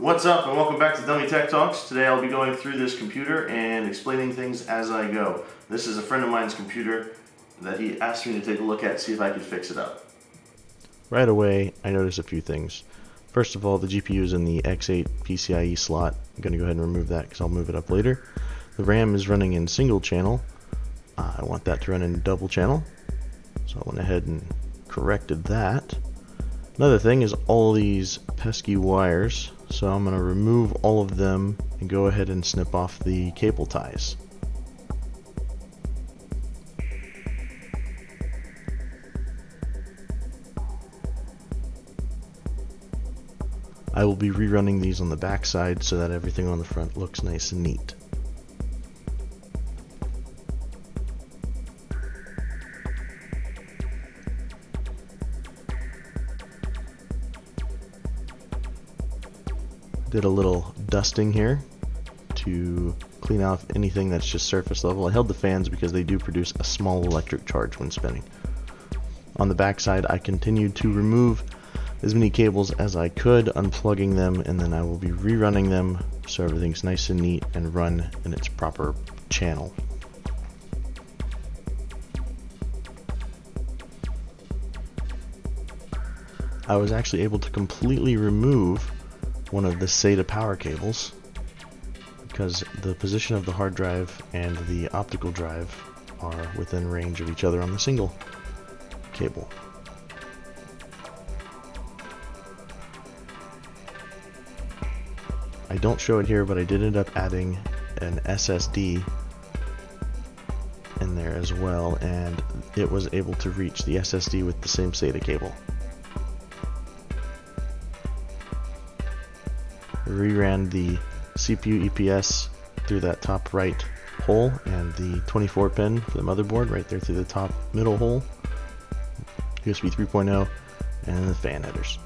What's up and welcome back to Dummy Tech Talks. Today I'll be going through this computer and explaining things as I go. This is a friend of mine's computer that he asked me to take a look at, see if I could fix it up. Right away, I noticed a few things. First of all, the GPU is in the X8 PCIe slot. I'm going to go ahead and remove that because I'll move it up later. The RAM is running in single channel. I want that to run in double channel. So I went ahead and corrected that. Another thing is all these pesky wires. So I'm going to remove all of them and go ahead and snip off the cable ties. I will be rerunning these on the back side so that everything on the front looks nice and neat. Did a little dusting here to clean out anything that's just surface level. I held the fans because they do produce a small electric charge when spinning. On the back side, I continued to remove as many cables as I could, unplugging them, and then I will be rerunning them so everything's nice and neat and run in its proper channel. I was actually able to completely remove one of the SATA power cables because the position of the hard drive and the optical drive are within range of each other on the single cable. I don't show it here, but I did end up adding an SSD in there as well, and it was able to reach the SSD with the same SATA cable. Reran the CPU EPS through that top right hole and the 24 pin for the motherboard right there through the top middle hole, USB 3.0, and the fan headers.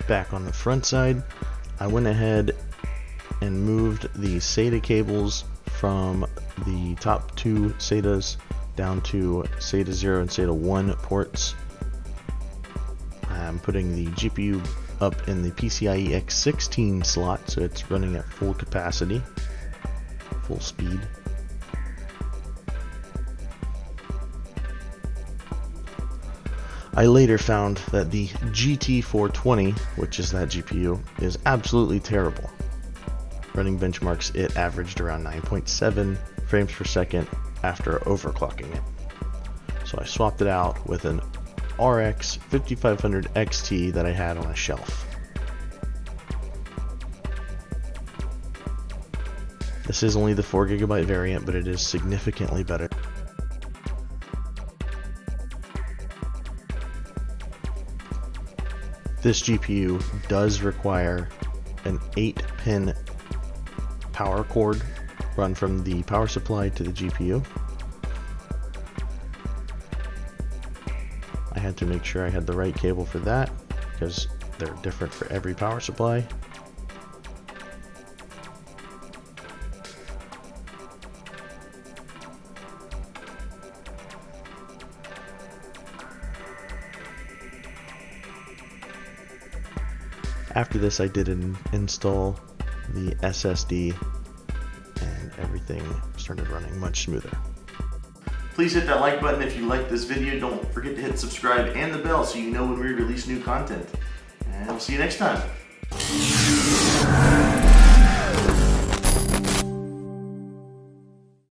Back on the front side, I went ahead and moved the SATA cables from the top two SATAs down to SATA 0 and SATA 1 ports. I'm putting the GPU up in the PCIe X16 slot, so it's running at full capacity, full speed. I later found that the GT420, which is that GPU, is absolutely terrible. Running benchmarks, it averaged around 9.7 frames per second after overclocking it. So I swapped it out with an RX 5500 XT that I had on a shelf. This is only the 4GB variant, but it is significantly better. This GPU does require an 8-pin power cord run from the power supply to the GPU. I had to make sure I had the right cable for that because they're different for every power supply. After this, I did install the SSD and everything started running much smoother. Please hit that like button if you like this video. Don't forget to hit subscribe and the bell so you know when we release new content. And we'll see you next time.